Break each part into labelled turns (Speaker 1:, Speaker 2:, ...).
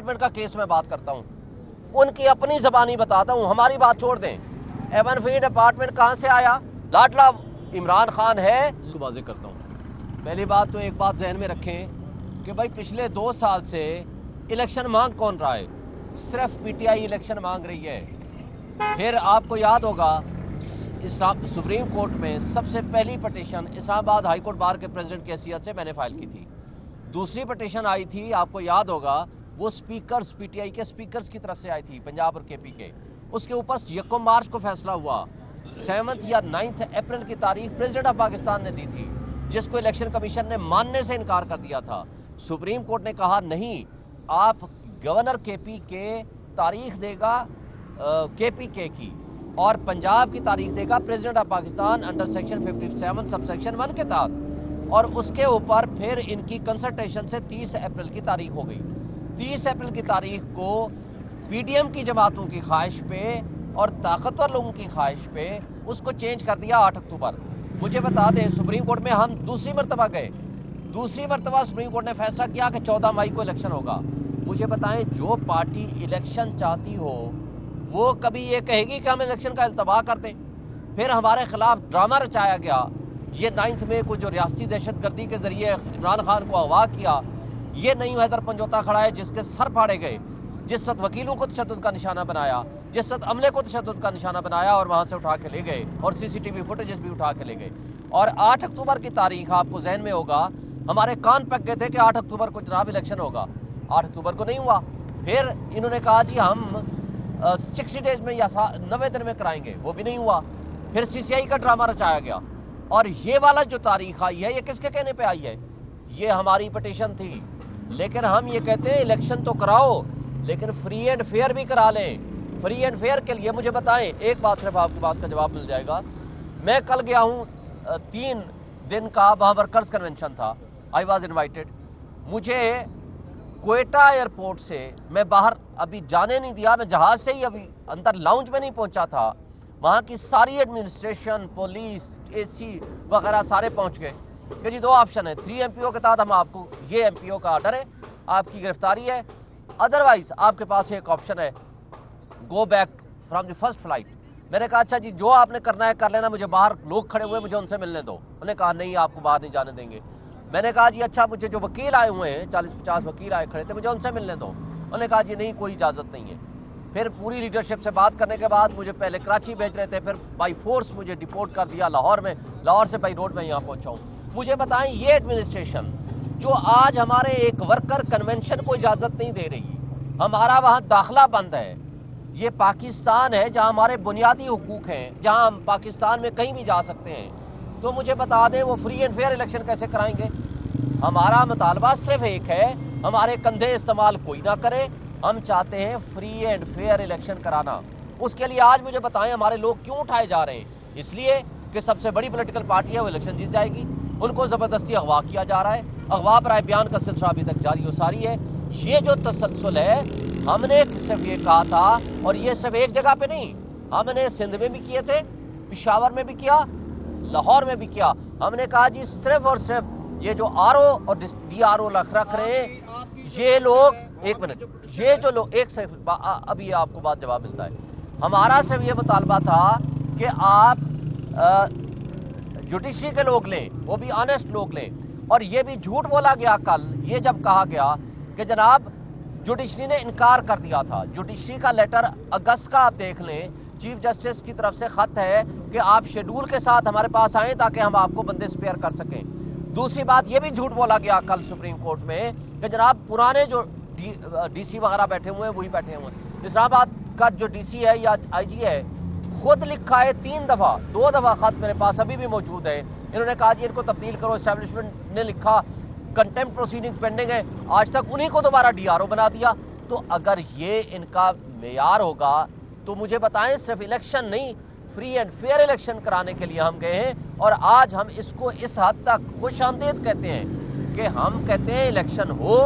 Speaker 1: Department کا case میں بات کرتا ہوں, ان کی اپنی زبانی بتاتا ہوں, ہماری بات چھوڑ دیں. ایون فی ڈپارٹمنٹ کہاں سے آیا؟ لاڈلا عمران خان ہے. واضح کرتا ہوں, پہلی بات تو ایک بات ذہن میں رکھیں کہ بھائی پچھلے 2 سال سے الیکشن مانگ کون رہا ہے؟ صرف پی ٹی آئی الیکشن مانگ رہی ہے. پھر آپ کو یاد ہوگا سپریم کورٹ میں سب سے پہلی پٹیشن اسلام آباد ہائی کورٹ بار کے پریزیڈنٹ کی حیثیت سے میں نے فائل کی تھی. دوسری پٹیشن آئی تھی, آپ کو یاد ہوگا, وہ سپیکرز پی ٹی آئی کے سپیکرز کی طرف سے آئی تھی, پنجاب اور کے پی کے. اس کے اوپر 1 مارچ کو فیصلہ ہوا. 7 یا 9 اپریل کی تاریخ پریزیڈنٹ آف پاکستان نے دی تھی, جس کو الیکشن کمیشن نے ماننے سے انکار کر دیا تھا. سپریم کورٹ نے کہا نہیں, آپ گورنر کے پی کے تاریخ دے گا کے پی کے کی, اور پنجاب کی تاریخ دے گا president of Pakistan under section 57 subsection 1 کے تحت. اور اس کے اوپر پھر ان کی کنسلٹیشن سے 30 اپریل کی تاریخ ہو گئی. 30 اپریل کی تاریخ کو پی ڈی ایم کی جماعتوں کی خواہش پہ اور طاقتور لوگوں کی خواہش پہ اس کو چینج کر دیا 8 اکتوبر. مجھے بتا دیں, سپریم کورٹ میں ہم دوسری مرتبہ گئے, دوسری مرتبہ سپریم کورٹ نے فیصلہ کیا کہ 14 مئی کو الیکشن ہوگا. مجھے بتائیں, جو پارٹی الیکشن چاہتی ہو وہ کبھی یہ کہے گی کہ ہم الیکشن کا التوا کر دیں؟ پھر ہمارے خلاف ڈرامہ رچایا گیا. یہ 9 مئی کو جو ریاستی دہشت گردی کے ذریعے عمران خان کو اغوا کیا, یہ نعیم حیدر پنجوتا کھڑا ہے جس کے سر پھاڑے گئے, جس وقت وکیلوں کو تشدد کا نشانہ بنایا, جس وقت عملے کو تشدد کا نشانہ بنایا اور وہاں سے اٹھا کے لے گئے, اور سی سی ٹی وی فوٹیجز بھی اٹھا کے لے گئے. اور 8 اکتوبر کی تاریخ آپ کو ذہن میں ہوگا, ہمارے کان پک گئے تھے کہ 8 اکتوبر کو جناب الیکشن ہوگا. 8 اکتوبر کو نہیں ہوا. پھر انہوں نے کہا جی ہم 60 ڈیز میں یا 90 دن میں کرائیں گے, وہ بھی نہیں ہوا. پھر سی سی آئی کا ڈرامہ رچایا گیا. اور یہ والا جو تاریخ آئی ہے, یہ کس کے کہنے پہ آئی ہے؟ یہ ہماری پٹیشن تھی. لیکن ہم یہ کہتے ہیں الیکشن تو کراؤ, لیکن فری اینڈ فیئر بھی کرا لیں. فری اینڈ فیئر کے لیے مجھے بتائیں, ایک بات صرف آپ کی بات کا جواب مل جائے گا. میں کل گیا ہوں, 3 دن کا وہاں ورکرز کنونشن تھا, آئی واز انوائٹڈ. مجھے کوئٹہ ایئرپورٹ سے میں باہر ابھی جانے نہیں دیا, میں جہاز سے ہی ابھی اندر لاؤنج میں نہیں پہنچا تھا. وہاں کی ساری ایڈمنسٹریشن, پولیس, اے سی وغیرہ سارے پہنچ گئے کہ جی 2 آپشن ہیں, 3 MPO کے تحت ہم آپ کو, یہ MPO کا آرڈر ہے, آپ کی گرفتاری ہے, ادروائز آپ کے پاس ایک آپشن ہے, go back from the first flight. میں نے کہا اچھا جی جو آپ نے کرنا ہے کر لینا, مجھے باہر لوگ کھڑے ہوئے, مجھے ان سے ملنے دو. انہوں نے کہا نہیں آپ کو باہر نہیں جانے دیں گے. میں نے کہا جی اچھا مجھے جو وکیل آئے ہوئے ہیں, 40-50 وکیل آئے کھڑے تھے, مجھے ان سے ملنے دو. انہوں نے کہا جی نہیں کوئی اجازت نہیں ہے. پھر پوری لیڈرشپ سے بات کرنے کے بعد مجھے پہلے کراچی بھیج رہے تھے, پھر بائی فورس مجھے ڈیپورٹ کر دیا لاہور میں, لاہور سے بائی روڈ میں یہاں پہنچا ہوں. مجھے بتائیں, یہ ایڈمنسٹریشن جو آج ہمارے ایک ورکر کنونشن کو اجازت نہیں دے رہی, ہمارا وہاں داخلہ بند ہے. یہ پاکستان ہے جہاں ہمارے بنیادی حقوق ہیں, جہاں ہم پاکستان میں کہیں بھی جا سکتے ہیں. تو مجھے بتا دیں وہ فری اینڈ فیئر الیکشن کیسے کرائیں گے؟ ہمارا مطالبہ صرف ایک ہے, ہمارے کندھے استعمال کوئی نہ کرے, ہم چاہتے ہیں فری اینڈ فیئر الیکشن کرانا. اس کے لیے آج مجھے بتائیں ہمارے لوگ کیوں اٹھائے جا رہے ہیں؟ اس لیے کہ سب سے بڑی پولیٹیکل پارٹی ہے وہ الیکشن جیت جائے گی, ان کو زبردستی اغوا کیا جا رہا ہے. اغوا برائے بیان کا سلسلہ ابھی تک جاری و ساری ہے. یہ جو تسلسل ہے, ہم نے صرف یہ کہا تھا, اور یہ صرف ایک جگہ پہ نہیں, ہم نے سندھ میں بھی کیے تھے, پشاور میں بھی کیا, لاہور میں بھی کیا. ہم نے کہا جی صرف اور صرف یہ جو آر او اور ڈی آر او رکھ رہے ہیں, یہ لوگ, ایک منٹ, یہ جو لوگ, ایک صرف ابھی آپ کو بات جواب ملتا ہے. ہمارا صرف یہ مطالبہ تھا کہ آپ جوڈیشری کے لوگ لیں, وہ بھی آنیسٹ لوگ لیں. اور یہ بھی جھوٹ بولا گیا کل, یہ جب کہا گیا کہ جناب جوڈیشری نے انکار کر دیا تھا. جوڈیشری کا لیٹر اگست کا آپ دیکھ لیں, چیف جسٹس کی طرف سے خط ہے کہ آپ شیڈول کے ساتھ ہمارے پاس آئیں تاکہ ہم آپ کو بندے اسپیئر کر سکیں. دوسری بات یہ بھی جھوٹ بولا گیا کل سپریم کورٹ میں کہ جناب پرانے جو ڈی سی وغیرہ بیٹھے ہوئے ہیں وہی بیٹھے ہوئے ہیں. اسلام آباد کا جو ڈی سی ہے یا آئی جی ہے, خود لکھا ہے 3 دفعہ, 2 دفعہ خط میرے پاس ابھی بھی موجود ہے. انہوں نے کہا جی ان کو تبدیل کرو. اسٹیبلشمنٹ نے لکھا کنٹمپٹ پروسیڈنگز پینڈنگ ہے, آج تک انہی کو دوبارہ ڈی آر او بنا دیا. تو اگر یہ ان کا معیار ہوگا تو مجھے بتائیں, صرف الیکشن نہیں, فری اینڈ فیئر الیکشن کرانے کے لیے ہم گئے ہیں. اور آج ہم اس کو اس حد تک خوش آمدید کہتے ہیں کہ ہم کہتے ہیں الیکشن ہو,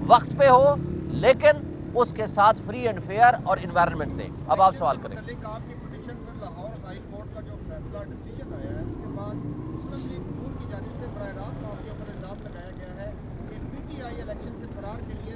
Speaker 1: وقت پہ ہو, لیکن اس کے ساتھ فری اینڈ فیئر اور انوائرمنٹ دیں. اب آپ سوال کریں.
Speaker 2: آپ کی پٹیشن پر لاہور ہائی کورٹ کا جو فیصلہ ڈیسیجن آیا ہے, اس کے بعد مسلم لیگ نون کی جانب سے براہ راست آپ کے اوپر الزام لگایا گیا ہے کہ پی ٹی آئی الیکشن سے فرار کے لیے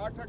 Speaker 2: 8-8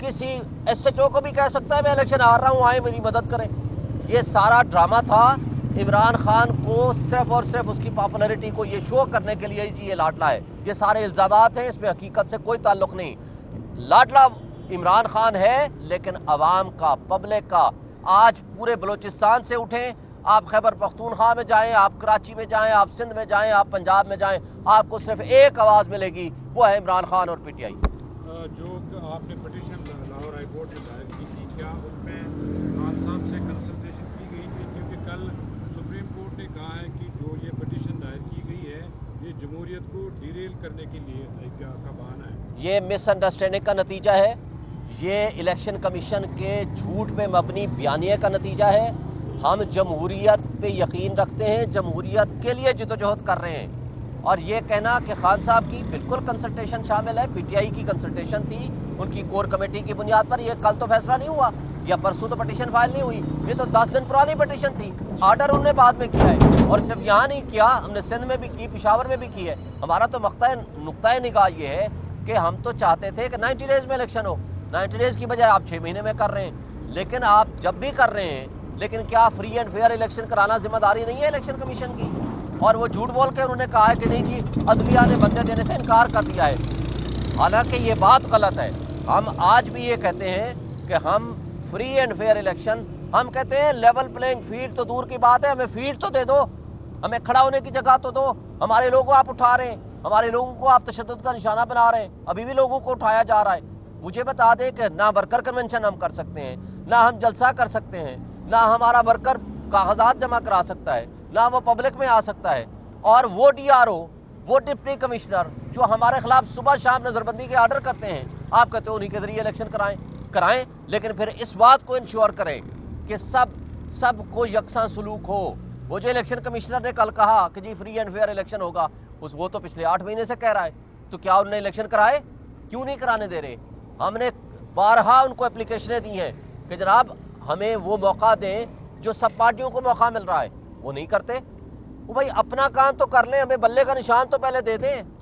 Speaker 1: کسی ایس ایچ او کو بھی کہہ سکتا ہے میں الیکشن ہار رہا ہوں، آئے میری مدد کریں. یہ سارا ڈرامہ تھا عمران خان کو صرف اور صرف اس کی پاپولرٹی کو یہ شو کرنے کے لیے یہ لاڈلا ہے. یہ سارے الزامات ہیں، اس میں حقیقت سے کوئی تعلق نہیں. لاڈلا عمران خان ہے لیکن عوام کا، پبلک کا. آج پورے بلوچستان سے اٹھیں، آپ خیبر پختونخوا میں جائیں، آپ کراچی میں جائیں، آپ سندھ میں جائیں، آپ پنجاب میں جائیں، آپ کو صرف ایک آواز ملے گی، وہ ہے عمران خان اور پی ٹی آئی.
Speaker 3: جو آپ نے پٹیشن لاہور ہائی کورٹ میں دائر کی تھی، کیا اس میں خان صاحب سے کنسلٹیشن کی گئی تھی؟ کیونکہ کل سپریم کورٹ نے کہا ہے کہ جو یہ پٹیشن دائر کی گئی ہے یہ جمہوریت کو ڈیریل کرنے کے لیے کا بہانہ ہے.
Speaker 1: یہ مس انڈرسٹینڈنگ کا نتیجہ ہے، یہ الیکشن کمیشن کے جھوٹ پہ مبنی بیانیے کا نتیجہ ہے. ہم جمہوریت پہ یقین رکھتے ہیں، جمہوریت کے لیے جدوجہد کر رہے ہیں. اور یہ کہنا کہ خان صاحب کی بالکل کنسلٹیشن شامل ہے، پی ٹی آئی کی کنسلٹیشن تھی ان کی کور کمیٹی کی بنیاد پر. یہ کل تو فیصلہ نہیں ہوا یا پرسوں تو پٹیشن فائل نہیں ہوئی، یہ تو 10 دن پرانی پٹیشن تھی. آرڈر انہوں نے بعد میں کیا ہے، اور صرف یہاں نہیں کیا، ہم نے سندھ میں بھی کی، پشاور میں بھی کی ہے. ہمارا تو نقطۂ نگاہ یہ ہے کہ ہم تو چاہتے تھے کہ 90 ڈیز میں الیکشن ہو. 90 ڈیز کی بجائے آپ 6 مہینے میں کر رہے ہیں. لیکن آپ جب بھی کر رہے ہیں، لیکن کیا فری اینڈ فیئر الیکشن کرانا ذمہ داری نہیں ہے الیکشن کمیشن کی؟ اور وہ جھوٹ بول کے انہوں نے کہا ہے کہ نہیں جی عدلیہ نے بندے دینے سے انکار کر دیا ہے. حالانکہ یہ بات غلط ہے. ہم آج بھی یہ کہتے ہیں کہ ہم فری اینڈ فیئر الیکشن، ہم کہتے ہیں لیول پلینگ فیلڈ تو دور کی بات ہے، ہمیں فیلڈ تو دے دو، ہمیں کھڑا ہونے کی جگہ تو دو. ہمارے لوگوں کو آپ اٹھا رہے ہیں، ہمارے لوگوں کو آپ تشدد کا نشانہ بنا رہے ہیں، ابھی بھی لوگوں کو اٹھایا جا رہا ہے. مجھے بتا دیں کہ نہ ورکر کنونشن ہم کر سکتے ہیں، نہ ہم جلسہ کر سکتے ہیں، نہ ہمارا ورکر کاغذات جمع کرا سکتا ہے، نہ وہ پبلک میں آ سکتا ہے. اور وہ ڈی آر او، وہ ڈپٹی کمشنر جو ہمارے خلاف صبح شام نظر بندی کے آرڈر کرتے ہیں، آپ کہتے ہیں انہی کے ذریعے الیکشن کرائیں، لیکن پھر اس بات کو انشور کریں کہ سب کو یکساں سلوک ہو. وہ جو الیکشن کمشنر نے کل کہا کہ جی فری اینڈ فیئر الیکشن ہوگا، وہ تو پچھلے 8 مہینے سے کہہ رہا ہے. تو کیا انہوں نے الیکشن کرائے؟ کیوں نہیں کرانے دے رہے؟ ہم نے بارہا ان کو اپلیکیشنیں دی ہیں کہ جناب ہمیں وہ موقع دیں جو سب پارٹیوں کو موقع مل رہا ہے. وہ نہیں کرتے. وہ بھائی اپنا کام تو کر لیں، ہمیں بلے کا نشان تو پہلے دے دیں.